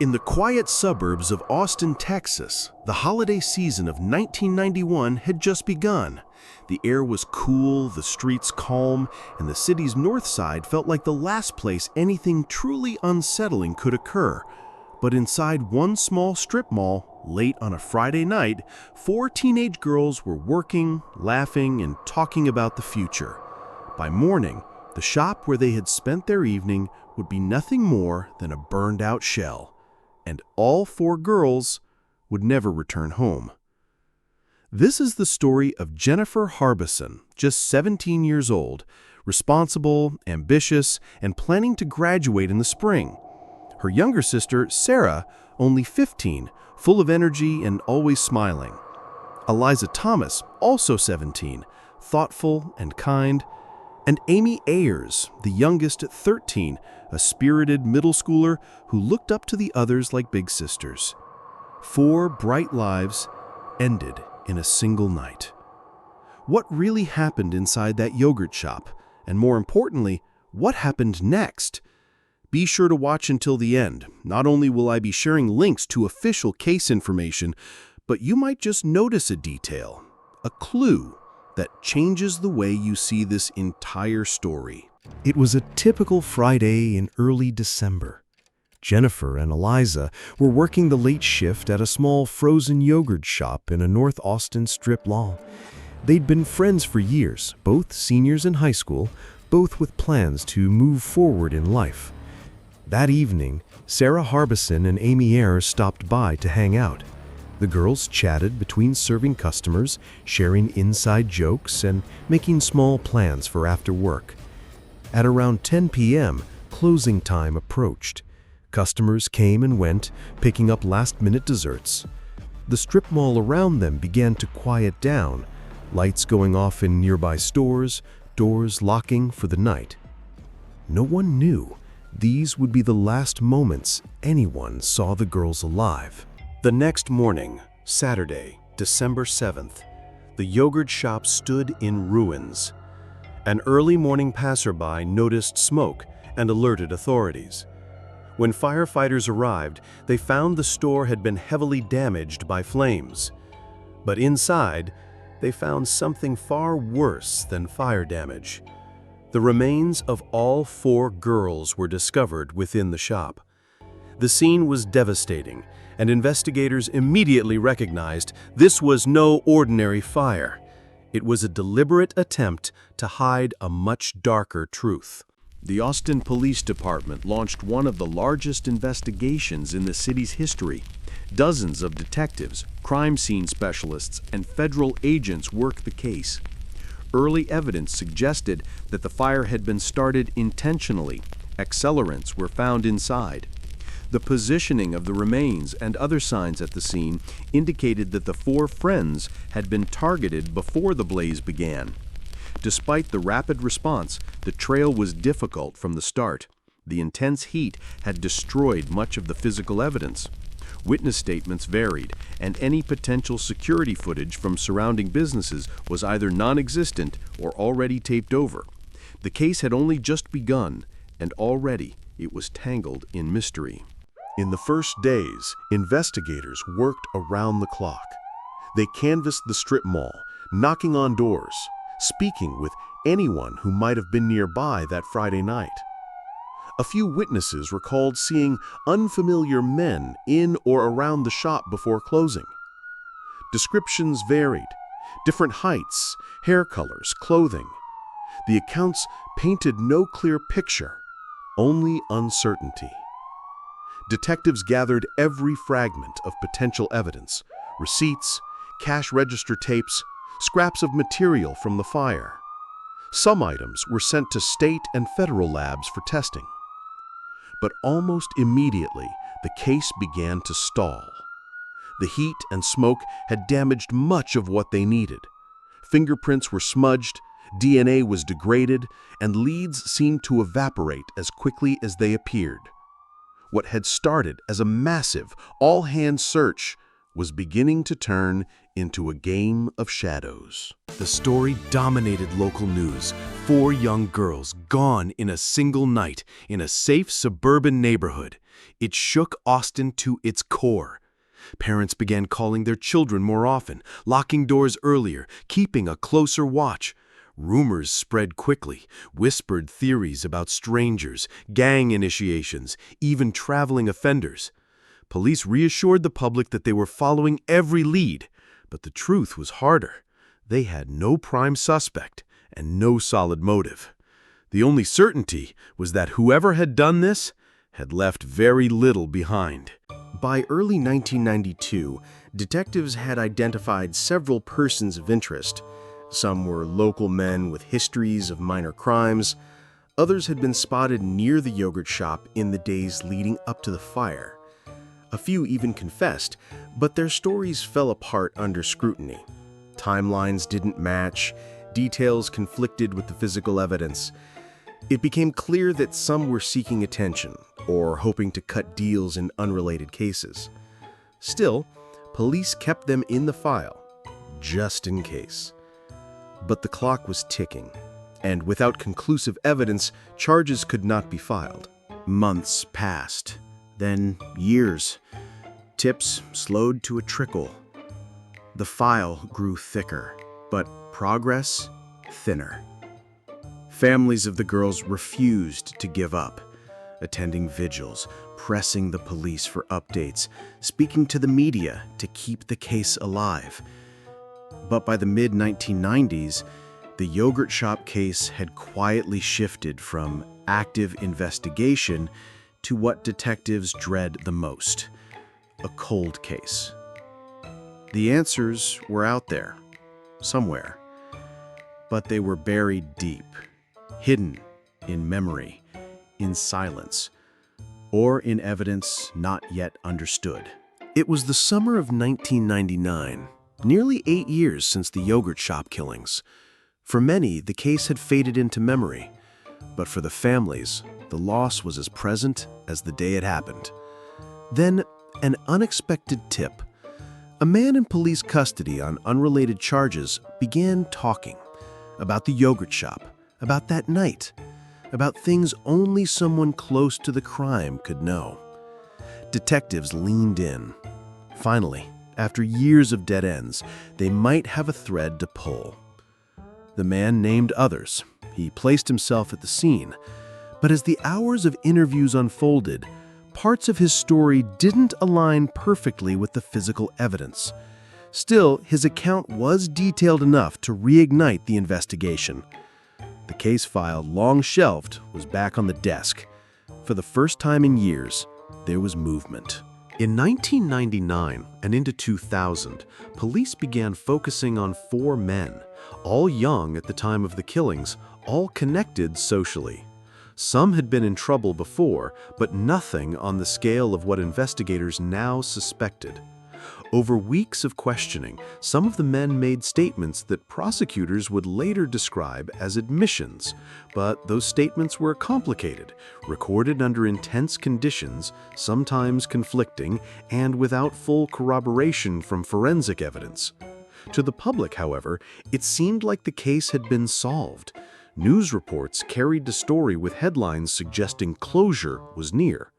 In the quiet suburbs of Austin, Texas, the holiday season of 1991 had just begun. The air was cool, the streets calm, and the city's north side felt like the last place anything truly unsettling could occur. But inside one small strip mall, late on a Friday night, 4 teenage girls were working, laughing, and talking about the future. By morning, the shop where they had spent their evening would be nothing more than a burned-out shell. And all 4 girls would never return home. This is the story of Jennifer Harbison, just 17 years old, responsible, ambitious, and planning to graduate in the spring. Her younger sister, Sarah, only 15, full of energy and always smiling. Eliza Thomas, also 17, thoughtful and kind. And Amy Ayers, the youngest at 13, a spirited middle schooler who looked up to the others like big sisters. 4 bright lives ended in a single night. What really happened inside that yogurt shop? And more importantly, what happened next? Be sure to watch until the end. Not only will I be sharing links to official case information, but you might just notice a detail, a clue, that changes the way you see this entire story. It was a typical Friday in early December. Jennifer and Eliza were working the late shift at a small frozen yogurt shop in a North Austin strip mall. They'd been friends for years, both seniors in high school, both with plans to move forward in life. That evening, Sarah Harbison and Amy Ayers stopped by to hang out. The girls chatted between serving customers, sharing inside jokes, and making small plans for after work. At around 10 p.m., closing time approached. Customers came and went, picking up last-minute desserts. The strip mall around them began to quiet down, lights going off in nearby stores, doors locking for the night. No one knew these would be the last moments anyone saw the girls alive. The next morning, Saturday, December 7th, the yogurt shop stood in ruins. An early morning passerby noticed smoke and alerted authorities. When firefighters arrived, they found the store had been heavily damaged by flames. But inside, they found something far worse than fire damage. The remains of all 4 girls were discovered within the shop. The scene was devastating, and investigators immediately recognized this was no ordinary fire. It was a deliberate attempt to hide a much darker truth. The Austin Police Department launched one of the largest investigations in the city's history. Dozens of detectives, crime scene specialists, and federal agents worked the case. Early evidence suggested that the fire had been started intentionally. Accelerants were found inside. The positioning of the remains and other signs at the scene indicated that the 4 friends had been targeted before the blaze began. Despite the rapid response, the trail was difficult from the start. The intense heat had destroyed much of the physical evidence. Witness statements varied, and any potential security footage from surrounding businesses was either non-existent or already taped over. The case had only just begun, and already it was tangled in mystery. In the first days, investigators worked around the clock. They canvassed the strip mall, knocking on doors, speaking with anyone who might have been nearby that Friday night. A few witnesses recalled seeing unfamiliar men in or around the shop before closing. Descriptions varied, different heights, hair colors, clothing. The accounts painted no clear picture, only uncertainty. Detectives gathered every fragment of potential evidence, receipts, cash register tapes, scraps of material from the fire. Some items were sent to state and federal labs for testing. But almost immediately, the case began to stall. The heat and smoke had damaged much of what they needed. Fingerprints were smudged, DNA was degraded, and leads seemed to evaporate as quickly as they appeared. What had started as a massive, all-hands search was beginning to turn into a game of shadows. The story dominated local news. 4 young girls gone in a single night in a safe suburban neighborhood. It shook Austin to its core. Parents began calling their children more often, locking doors earlier, keeping a closer watch. Rumors spread quickly, whispered theories about strangers, gang initiations, even traveling offenders. Police reassured the public that they were following every lead, but the truth was harder. They had no prime suspect and no solid motive. The only certainty was that whoever had done this had left very little behind. By early 1992, detectives had identified several persons of interest. Some were local men with histories of minor crimes. Others had been spotted near the yogurt shop in the days leading up to the fire. A few even confessed, but their stories fell apart under scrutiny. Timelines didn't match, details conflicted with the physical evidence. It became clear that some were seeking attention or hoping to cut deals in unrelated cases. Still, police kept them in the file, just in case. But the clock was ticking, and without conclusive evidence, charges could not be filed. Months passed, then years. Tips slowed to a trickle. The file grew thicker, but progress thinner. Families of the girls refused to give up, attending vigils, pressing the police for updates, speaking to the media to keep the case alive. But by the mid-1990s, the yogurt shop case had quietly shifted from active investigation to what detectives dread the most: a cold case. The answers were out there, somewhere, but they were buried deep, hidden in memory, in silence, or in evidence not yet understood. It was the summer of 1999, nearly 8 years since the yogurt shop killings. For many, the case had faded into memory, but for the families, the loss was as present as the day it happened. Then, an unexpected tip. A man in police custody on unrelated charges began talking about the yogurt shop, about that night, about things only someone close to the crime could know. Detectives leaned in. Finally, after years of dead ends, they might have a thread to pull. The man named others. He placed himself at the scene. But as the hours of interviews unfolded, parts of his story didn't align perfectly with the physical evidence. Still, his account was detailed enough to reignite the investigation. The case file, long shelved, was back on the desk. For the first time in years, there was movement. In 1999 and into 2000, police began focusing on 4 men, all young at the time of the killings, all connected socially. Some had been in trouble before, but nothing on the scale of what investigators now suspected. Over weeks of questioning, some of the men made statements that prosecutors would later describe as admissions, but those statements were complicated, recorded under intense conditions, sometimes conflicting, and without full corroboration from forensic evidence. To the public, however, it seemed like the case had been solved. News reports carried the story with headlines suggesting closure was near.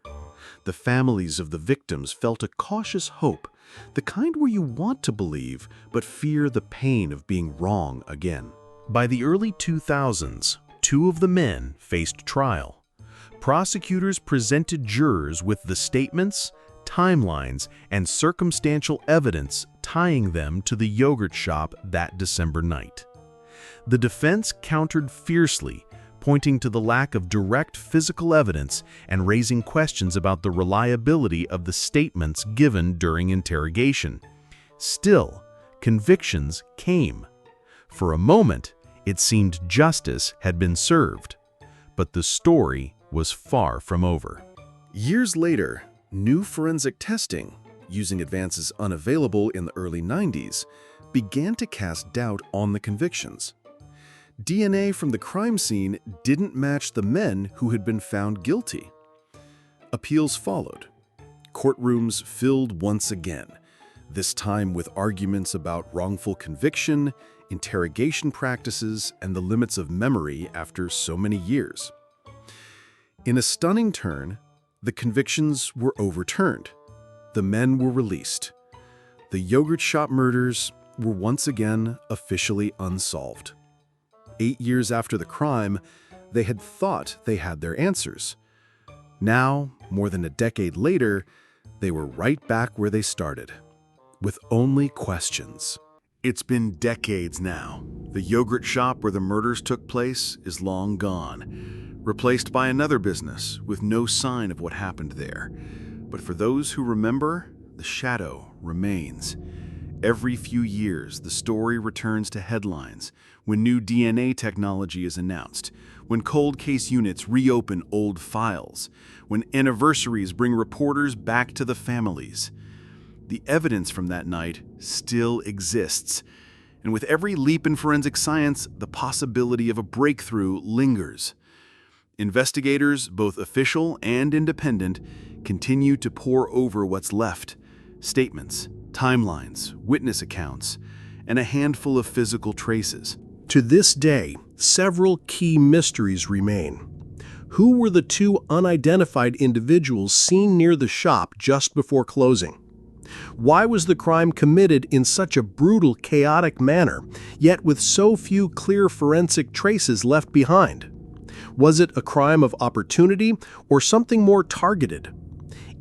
The families of the victims felt a cautious hope, the kind where you want to believe but fear the pain of being wrong again. By the early 2000s, 2 of the men faced trial. Prosecutors presented jurors with the statements, timelines, and circumstantial evidence tying them to the yogurt shop that December night. The defense countered fiercely, pointing to the lack of direct physical evidence and raising questions about the reliability of the statements given during interrogation. Still, convictions came. For a moment, it seemed justice had been served, but the story was far from over. Years later, new forensic testing, using advances unavailable in the early 90s, began to cast doubt on the convictions. DNA from the crime scene didn't match the men who had been found guilty. Appeals followed. Courtrooms filled once again. this time with arguments about wrongful conviction, interrogation practices, and the limits of memory after so many years. In a stunning turn, the convictions were overturned. The men were released. The yogurt shop murders were once again officially unsolved. 8 years after the crime, they had thought they had their answers. Now, more than a decade later, they were right back where they started, with only questions. It's been decades now. The yogurt shop where the murders took place is long gone, replaced by another business with no sign of what happened there. But for those who remember, the shadow remains. Every few years, the story returns to headlines when new DNA technology is announced, when cold case units reopen old files, when anniversaries bring reporters back to the families. The evidence from that night still exists, and with every leap in forensic science, the possibility of a breakthrough lingers. Investigators, both official and independent, continue to pore over what's left: statements, timelines, witness accounts, and a handful of physical traces. To this day, several key mysteries remain. Who were the two unidentified individuals seen near the shop just before closing? Why was the crime committed in such a brutal, chaotic manner, yet with so few clear forensic traces left behind? Was it a crime of opportunity or something more targeted?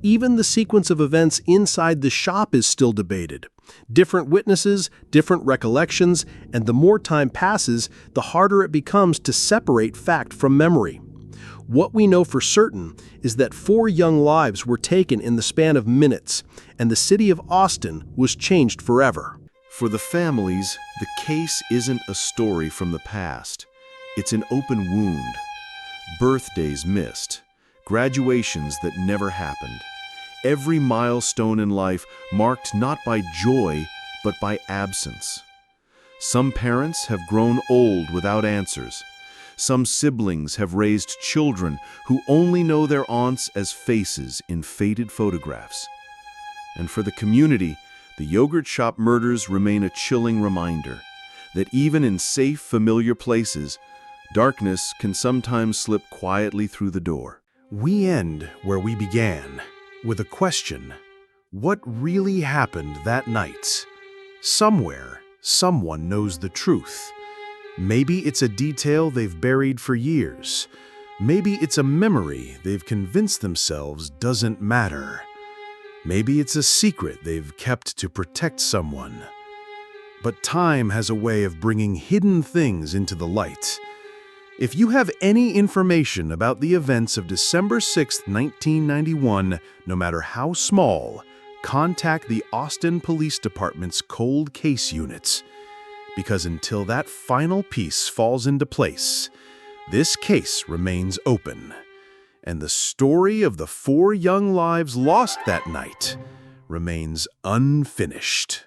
Even the sequence of events inside the shop is still debated. Different witnesses, different recollections, and the more time passes, the harder it becomes to separate fact from memory. What we know for certain is that 4 young lives were taken in the span of minutes, and the city of Austin was changed forever. For the families, the case isn't a story from the past. It's an open wound. Birthdays missed, graduations that never happened. Every milestone in life marked not by joy, but by absence. Some parents have grown old without answers. Some siblings have raised children who only know their aunts as faces in faded photographs. And for the community, the yogurt shop murders remain a chilling reminder that even in safe, familiar places, darkness can sometimes slip quietly through the door. We end where we began, with a question: what really happened that night? Somewhere, someone knows the truth. Maybe it's a detail they've buried for years. Maybe it's a memory they've convinced themselves doesn't matter. Maybe it's a secret they've kept to protect someone. But time has a way of bringing hidden things into the light. If you have any information about the events of December 6, 1991, no matter how small, contact the Austin Police Department's cold case units. Because until that final piece falls into place, this case remains open. And the story of the 4 young lives lost that night remains unfinished.